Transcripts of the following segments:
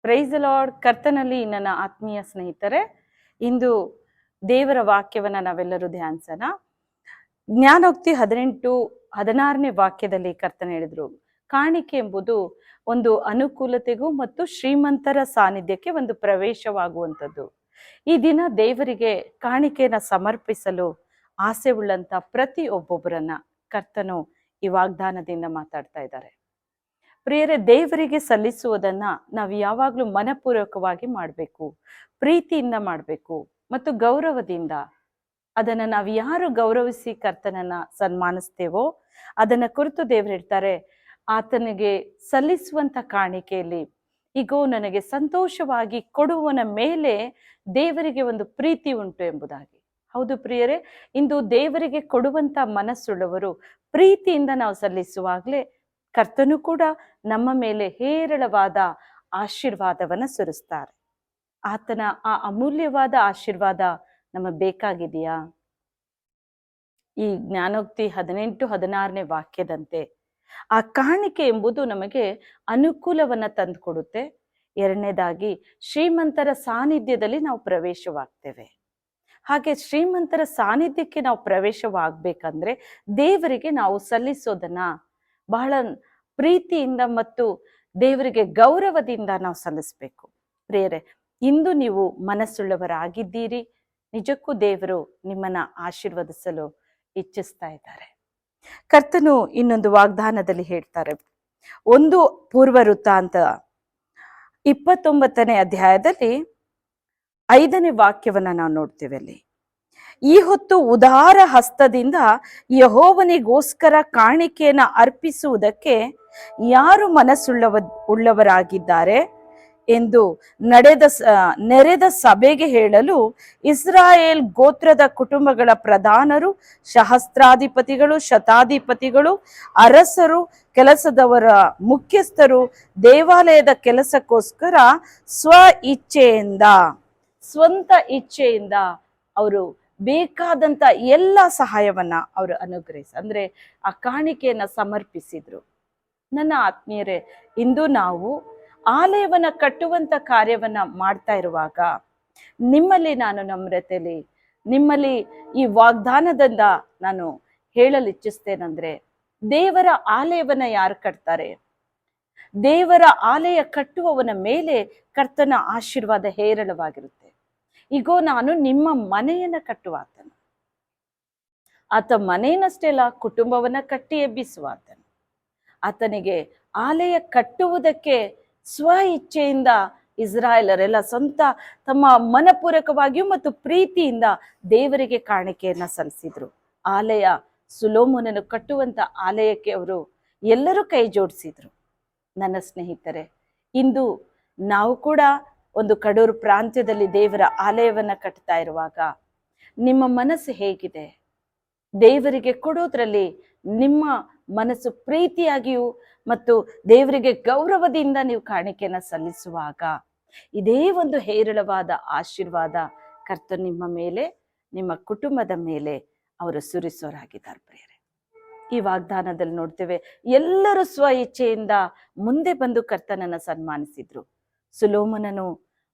Praise the lord. ಕರ್ತನಲ್ಲಿ ನನ್ನ ಆತ್ಮೀಯ ಸ್ನೇಹಿತರೆ, ಇಂದು ದೇವರ ವಾಕ್ಯವನ್ನ ನಾವೆಲ್ಲರೂ ಧ್ಯಾನಿಸೋಣ. ಜ್ಞಾನೋಕ್ತಿ 18:16 ವಾಕ್ಯದಲ್ಲಿ ಕರ್ತನ ಹೇಳಿದ್ರು, ಕಾಣಿಕೆ ಎಂಬುದು ಒಂದು ಅನುಕೂಲತೆಗೂ ಮತ್ತು ಶ್ರೀಮಂತರ ಸಾನ್ನಿಧ್ಯಕ್ಕೆ ಒಂದು ಪ್ರವೇಶವಾಗುವಂಥದ್ದು. ಈ ದಿನ ದೇವರಿಗೆ ಕಾಣಿಕೆಯನ್ನು ಸಮರ್ಪಿಸಲು ಆಸೆ ಉಳ್ಳಂತ ಪ್ರತಿಯೊಬ್ಬೊಬ್ಬರನ್ನ ಕರ್ತನು ಈ ವಾಗ್ದಾನದಿಂದ ಮಾತಾಡ್ತಾ ಇದ್ದಾರೆ. ಪ್ರಿಯರೇ, ದೇವರಿಗೆ ಸಲ್ಲಿಸುವುದನ್ನ ನಾವು ಯಾವಾಗಲೂ ಮನಪೂರ್ವಕವಾಗಿ ಮಾಡಬೇಕು, ಪ್ರೀತಿಯಿಂದ ಮಾಡಬೇಕು ಮತ್ತು ಗೌರವದಿಂದ. ಅದನ್ನ ನಾವು ಯಾರು ಗೌರವಿಸಿ ಕರ್ತನನ್ನ ಸನ್ಮಾನಿಸ್ತೇವೋ ಅದನ್ನ ಕುರಿತು ದೇವರು ಹೇಳ್ತಾರೆ, ಆತನಿಗೆ ಸಲ್ಲಿಸುವಂತ ಕಾಣಿಕೆಯಲ್ಲಿ ಈಗೋ ನನಗೆ ಸಂತೋಷವಾಗಿ ಕೊಡುವನ ಮೇಲೆ ದೇವರಿಗೆ ಒಂದು ಪ್ರೀತಿ ಉಂಟು ಎಂಬುದಾಗಿ. ಹೌದು ಪ್ರಿಯರೇ, ಇಂದು ದೇವರಿಗೆ ಕೊಡುವಂತ ಮನಸ್ಸುಳ್ಳವರು ಪ್ರೀತಿಯಿಂದ ನಾವು ಸಲ್ಲಿಸುವಾಗಲೇ ಕರ್ತನು ಕೂಡ ನಮ್ಮ ಮೇಲೆ ಹೇರಳವಾದ ಆಶೀರ್ವಾದವನ್ನ ಸುರಿಸ್ತಾರೆ. ಆತನ ಆ ಅಮೂಲ್ಯವಾದ ಆಶೀರ್ವಾದ ನಮಗೆ ಬೇಕಾಗಿದೆಯಾ? ಈ ಜ್ಞಾನೋಕ್ತಿ 18:16 ವಾಕ್ಯದಂತೆ ಆ ಕಾಣಿಕೆ ಎಂಬುದು ನಮಗೆ ಅನುಕೂಲವನ್ನ ತಂದುಕೊಡುತ್ತೆ. ಎರಡನೇದಾಗಿ, ಶ್ರೀಮಂತರ ಸಾನ್ನಿಧ್ಯದಲ್ಲಿ ನಾವು ಪ್ರವೇಶವಾಗ್ತೇವೆ. ಹಾಗೆ ಶ್ರೀಮಂತರ ಸಾನ್ನಿಧ್ಯಕ್ಕೆ ನಾವು ಪ್ರವೇಶವಾಗಬೇಕಂದ್ರೆ ದೇವರಿಗೆ ನಾವು ಸಲ್ಲಿಸೋದನ್ನ ಬಹಳ ಪ್ರೀತಿಯಿಂದ ಮತ್ತು ದೇವರಿಗೆ ಗೌರವದಿಂದ ನಾವು ಸಲ್ಲಿಸಬೇಕು. ಪ್ರಿಯರೇ, ಇಂದು ನೀವು ಮನಸ್ಸುಳ್ಳವರಾಗಿದ್ದೀರಿ. ನಿಜಕ್ಕೂ ದೇವರು ನಿಮ್ಮನ್ನ ಆಶೀರ್ವದಿಸಲು ಇಚ್ಛಿಸ್ತಾ ಇದ್ದಾರೆ. ಕರ್ತನು ಇನ್ನೊಂದು ವಾಗ್ದಾನದಲ್ಲಿ ಹೇಳ್ತಾರೆ, ಒಂದು ಪೂರ್ವವೃತ್ತಾಂತ 29ನೇ ಅಧ್ಯಾಯದಲ್ಲಿ 5ನೇ ವಾಕ್ಯವನ್ನ ನಾವು ನೋಡ್ತೇವೆ. ಅಲ್ಲಿ, ಈ ಹೊತ್ತು ಉದಾರ ಹಸ್ತದಿಂದ ಯೆಹೋವನಿಗೋಸ್ಕರ ಕಾಣಿಕೆಯನ್ನ ಅರ್ಪಿಸುವುದಕ್ಕೆ ಯಾರು ಉಳ್ಳವರಾಗಿದ್ದಾರೆ ಎಂದು ನೆರೆದ ಸಭೆಗೆ ಹೇಳಲು ಇಸ್ರಾಯೇಲ್ ಗೋತ್ರದ ಕುಟುಂಬಗಳ ಪ್ರಧಾನರು, ಸಹಸ್ರಾಧಿಪತಿಗಳು, ಶತಾಧಿಪತಿಗಳು, ಅರಸರು, ಕೆಲಸದವರ ಮುಖ್ಯಸ್ಥರು ದೇವಾಲಯದ ಕೆಲಸಕ್ಕೋಸ್ಕರ ಸ್ವಂತ ಇಚ್ಛೆಯಿಂದ ಅವರು ಬೇಕಾದಂತ ಎಲ್ಲ ಸಹಾಯವನ್ನ ಅವರು ಅಂದ್ರೆ ಆ ಕಾಣಿಕೆಯನ್ನ ಸಮರ್ಪಿಸಿದ್ರು. ನನ್ನ ಆತ್ಮೀಯರೇ, ಇಂದು ನಾವು ಆಲಯವನ್ನ ಕಟ್ಟುವಂತ ಕಾರ್ಯವನ್ನ ಮಾಡ್ತಾ ಇರುವಾಗ ನಿಮ್ಮಲ್ಲಿ ನಾನು ನಮ್ರತೆಯಲ್ಲಿ ನಿಮ್ಮಲ್ಲಿ ಈ ವಾಗ್ದಾನದಿಂದ ನಾನು ಹೇಳಲು ಇಚ್ಛಿಸ್ತೇನೆಂದ್ರೆ, ದೇವರ ಆಲಯವನ್ನ ಯಾರು ಕಟ್ತಾರೆ? ದೇವರ ಆಲಯ ಕಟ್ಟುವವನ ಮೇಲೆ ಕರ್ತನ ಆಶೀರ್ವಾದ ಹೇರಳವಾಗಿರುತ್ತೆ. ಈಗೋ ನಾನು ನಿಮ್ಮ ಮನೆಯನ್ನ ಕಟ್ಟುವ ಆತ ಮನೆಯನ್ನಷ್ಟೇ ಅಲ್ಲ, ಕುಟುಂಬವನ್ನ ಕಟ್ಟಿ ಎಬ್ಬಿಸುವ ಆತನಿಗೆ ಆಲಯ ಕಟ್ಟುವುದಕ್ಕೆ ಸ್ವ ಇಚ್ಛೆಯಿಂದ ಇಸ್ರಾಯೇಲರೆಲ್ಲ ಸ್ವಂತ ತಮ್ಮ ಮನಪೂರ್ವಕವಾಗಿಯೂ ಮತ್ತು ಪ್ರೀತಿಯಿಂದ ದೇವರಿಗೆ ಕಾಣಿಕೆಯನ್ನ ಸಲ್ಲಿಸಿದ್ರು. ಆಲಯ ಸೊಲೊಮೋನನು ಕಟ್ಟುವಂತ ಆಲಯಕ್ಕೆ ಅವರು ಎಲ್ಲರೂ ಕೈ ಜೋಡಿಸಿದ್ರು. ನನ್ನ ಸ್ನೇಹಿತರೆ, ಇಂದು ನಾವು ಕೂಡ ಒಂದು ಕಡೂರು ಪ್ರಾಂತ್ಯದಲ್ಲಿ ದೇವರ ಆಲಯವನ್ನ ಕಟ್ತಾ ಇರುವಾಗ ನಿಮ್ಮ ಮನಸ್ಸು ಹೇಗಿದೆ? ದೇವರಿಗೆ ಕೊಡೋದ್ರಲ್ಲಿ ನಿಮ್ಮ ಮನಸ್ಸು ಪ್ರೀತಿಯಾಗಿಯೂ ಮತ್ತು ದೇವರಿಗೆ ಗೌರವದಿಂದ ನೀವು ಕಾಣಿಕೆಯನ್ನ ಸಲ್ಲಿಸುವಾಗ ಇದೇ ಒಂದು ಹೇರಳವಾದ ಆಶೀರ್ವಾದ ಕರ್ತನು ನಿಮ್ಮ ಮೇಲೆ, ನಿಮ್ಮ ಕುಟುಂಬದ ಮೇಲೆ ಅವರು ಸುರಿಸೋರಾಗಿದ್ದಾರೆ. ಪ್ರಿಯರೇ, ಈ ವಾಗ್ದಾನದಲ್ಲಿ ನೋಡ್ತೇವೆ, ಎಲ್ಲರೂ ಸ್ವ ಇಚ್ಛೆಯಿಂದ ಮುಂದೆ ಬಂದು ಕರ್ತನನ್ನ ಸನ್ಮಾನಿಸಿದ್ರು. ಸೊಲೊಮೋನನು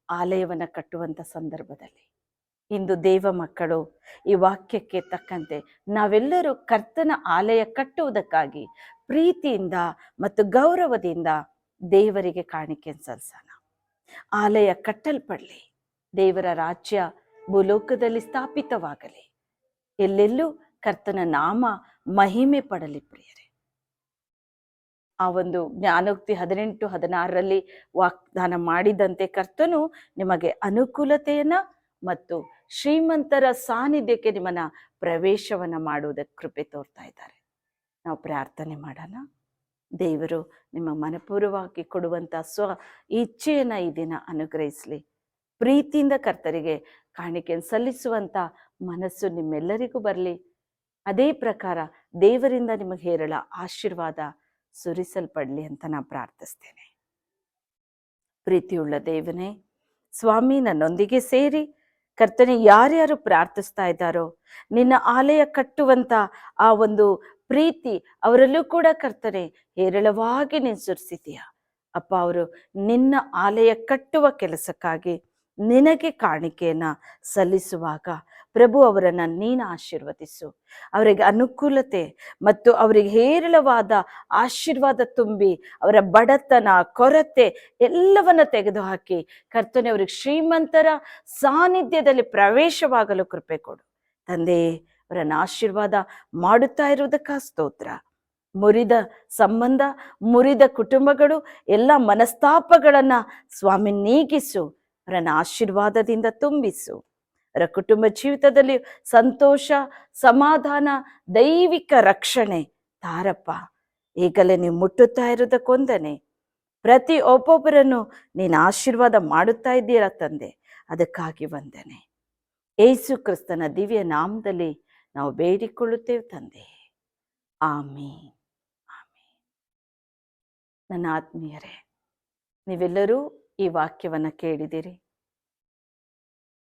ಆಲಯವನ್ನ ಕಟ್ಟುವಂತ ಸಂದರ್ಭದಲ್ಲಿ ಇಂದು ದೇವ ಮಕ್ಕಳು ಈ ವಾಕ್ಯಕ್ಕೆ ತಕ್ಕಂತೆ ನಾವೆಲ್ಲರೂ ಕರ್ತನ ಆಲಯ ಕಟ್ಟುವುದಕ್ಕಾಗಿ ಪ್ರೀತಿಯಿಂದ ಮತ್ತು ಗೌರವದಿಂದ ದೇವರಿಗೆ ಕಾಣಿಕೆಯನ್ನು ಸಲ್ಲಿಸೋಣ. ಆಲಯ ಕಟ್ಟಲ್ಪಡಲಿ, ದೇವರ ರಾಜ್ಯ ಭೂಲೋಕದಲ್ಲಿ ಸ್ಥಾಪಿತವಾಗಲಿ, ಎಲ್ಲೆಲ್ಲೂ ಕರ್ತನ ನಾಮ ಮಹಿಮೆ ಪಡಲಿ. ಪ್ರಿಯರೇ, ಆ ಒಂದು ಜ್ಞಾನೋಕ್ತಿ 18:16 ವಾಗ್ದಾನ ಮಾಡಿದಂತೆ ಕರ್ತನು ನಿಮಗೆ ಅನುಕೂಲತೆಯನ್ನ ಮತ್ತು ಶ್ರೀಮಂತರ ಸಾನ್ನಿಧ್ಯಕ್ಕೆ ನಿಮ್ಮನ್ನ ಪ್ರವೇಶವನ್ನ ಮಾಡುವುದಕ್ಕೆ ಕೃಪೆ ತೋರ್ತಾ ಇದ್ದಾರೆ. ನಾವು ಪ್ರಾರ್ಥನೆ ಮಾಡೋಣ. ದೇವರು ನಿಮ್ಮ ಮನಪೂರ್ವವಾಗಿ ಕೊಡುವಂತ ಸ್ವ ಇಚ್ಛೆಯನ್ನ ಈ ದಿನ ಅನುಗ್ರಹಿಸಲಿ. ಪ್ರೀತಿಯಿಂದ ಕರ್ತರಿಗೆ ಕಾಣಿಕೆಯನ್ನು ಸಲ್ಲಿಸುವಂತ ಮನಸ್ಸು ನಿಮ್ಮೆಲ್ಲರಿಗೂ ಬರಲಿ. ಅದೇ ಪ್ರಕಾರ ದೇವರಿಂದ ನಿಮಗೆ ಹೇರಳ ಆಶೀರ್ವಾದ ಸುರಿಸಲ್ಪಡಲಿ ಅಂತ ನಾನು ಪ್ರಾರ್ಥಿಸ್ತೇನೆ. ಪ್ರೀತಿಯುಳ್ಳ ದೇವನೇ, ಸ್ವಾಮಿ, ನನ್ನೊಂದಿಗೆ ಸೇರಿ ಕರ್ತನೆ ಯಾರ್ಯಾರು ಪ್ರಾರ್ಥಿಸ್ತಾ ಇದ್ದಾರೋ ನಿನ್ನ ಆಲಯ ಕಟ್ಟುವಂತ ಆ ಒಂದು ಪ್ರೀತಿ ಅವರಲ್ಲೂ ಕೂಡ ಕರ್ತನೆ ಹೇರಳವಾಗಿ ನೀನು ಸುರಿಸಿದೀಯ. ಅಪ್ಪ, ಅವರು ನಿನ್ನ ಆಲಯ ಕಟ್ಟುವ ಕೆಲಸಕ್ಕಾಗಿ ನಿನಗೆ ಕಾಣಿಕೆಯನ್ನ ಸಲ್ಲಿಸುವಾಗ ಪ್ರಭು ಅವರನ್ನು ನೀನು ಆಶೀರ್ವದಿಸು. ಅವರಿಗೆ ಅನುಕೂಲತೆ ಮತ್ತು ಅವರಿಗೆ ಹೇರಳವಾದ ಆಶೀರ್ವಾದ ತುಂಬಿ ಅವರ ಬಡತನ, ಕೊರತೆ ಎಲ್ಲವನ್ನ ತೆಗೆದುಹಾಕಿ ಕರ್ತನೆ ಅವರಿಗೆ ಶ್ರೀಮಂತರ ಸಾನ್ನಿಧ್ಯದಲ್ಲಿ ಪ್ರವೇಶವಾಗಲು ಕೃಪೆ ಕೊಡು ತಂದೆ. ಅವರನ್ನು ಆಶೀರ್ವಾದ ಮಾಡುತ್ತಾ ಇರುವುದಕ್ಕ ಸ್ತೋತ್ರ. ಮುರಿದ ಸಂಬಂಧ, ಮುರಿದ ಕುಟುಂಬಗಳು, ಎಲ್ಲ ಮನಸ್ತಾಪಗಳನ್ನ ಸ್ವಾಮಿ ನೀಗಿಸು. ಅವರನ್ನ ಆಶೀರ್ವಾದದಿಂದ ತುಂಬಿಸು. ಅವರ ಕುಟುಂಬ ಜೀವಿತದಲ್ಲಿ ಸಂತೋಷ, ಸಮಾಧಾನ, ದೈವಿಕ ರಕ್ಷಣೆ ತಾರಪ್ಪ. ಈಗಲೇ ನೀವು ಮುಟ್ಟುತ್ತಾ ಇರುವುದಕ್ಕೊಂದನೆ ಪ್ರತಿ ಒಬ್ಬೊಬ್ಬರನ್ನು ನೀನು ಆಶೀರ್ವಾದ ಮಾಡುತ್ತಾ ಇದ್ದೀರ ತಂದೆ. ಅದಕ್ಕಾಗಿ ವಂದನೆ. ಯೇಸು ಕ್ರಿಸ್ತನ ದಿವ್ಯ ನಾಮದಲ್ಲಿ ನಾವು ಬೇಡಿಕೊಳ್ಳುತ್ತೇವೆ ತಂದೆ. ಆಮೀನ್. ನನ್ನ ಆತ್ಮೀಯರೇ, ನೀವೆಲ್ಲರೂ ಈ ವಾಕ್ಯವನ್ನು ಕೇಳಿದಿರಿ.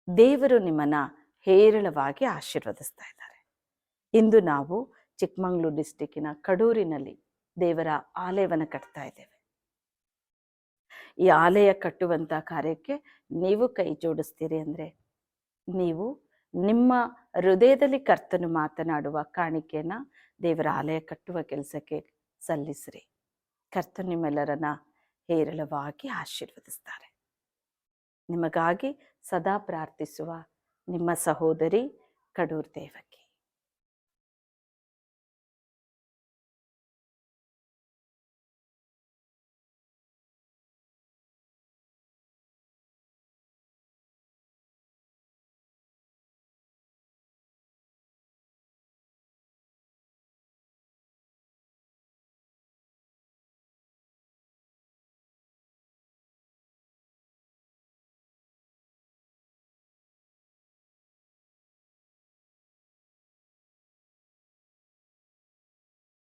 ದೇವರು ನಿಮ್ಮನ್ನ ಹೇರಳವಾಗಿ ಆಶೀರ್ವದಿಸ್ತಾ ಇದ್ದಾರೆ. ಇಂದು ನಾವು ಚಿಕ್ಕಮಗಳೂರು ಡಿಸ್ಟಿಕ್ಕಿನ ಕಡೂರಿನಲ್ಲಿ ದೇವರ ಆಲಯವನ್ನು ಕಟ್ತಾ ಇದ್ದೇವೆ. ಈ ಆಲಯ ಕಟ್ಟುವಂಥ ಕಾರ್ಯಕ್ಕೆ ನೀವು ಕೈ ಜೋಡಿಸ್ತೀರಿ ಅಂದರೆ ನೀವು ನಿಮ್ಮ ಹೃದಯದಲ್ಲಿ ಕರ್ತನು ಮಾತನಾಡುವ ಕಾಣಿಕೆಯನ್ನ ದೇವರ ಆಲಯ ಕಟ್ಟುವ ಕೆಲಸಕ್ಕೆ ಸಲ್ಲಿಸ್ರಿ. ಕರ್ತನು ನಿಮ್ಮೆಲ್ಲರನ್ನ ಹೇರಳವಾಗಿ ಆಶೀರ್ವದಿಸ್ತಾರೆ. ನಿಮಗಾಗಿ ಸದಾ ಪ್ರಾರ್ಥಿಸುವ ನಿಮ್ಮ ಸಹೋದರಿ ಕಡೂರ್ ದೇವಕಿ.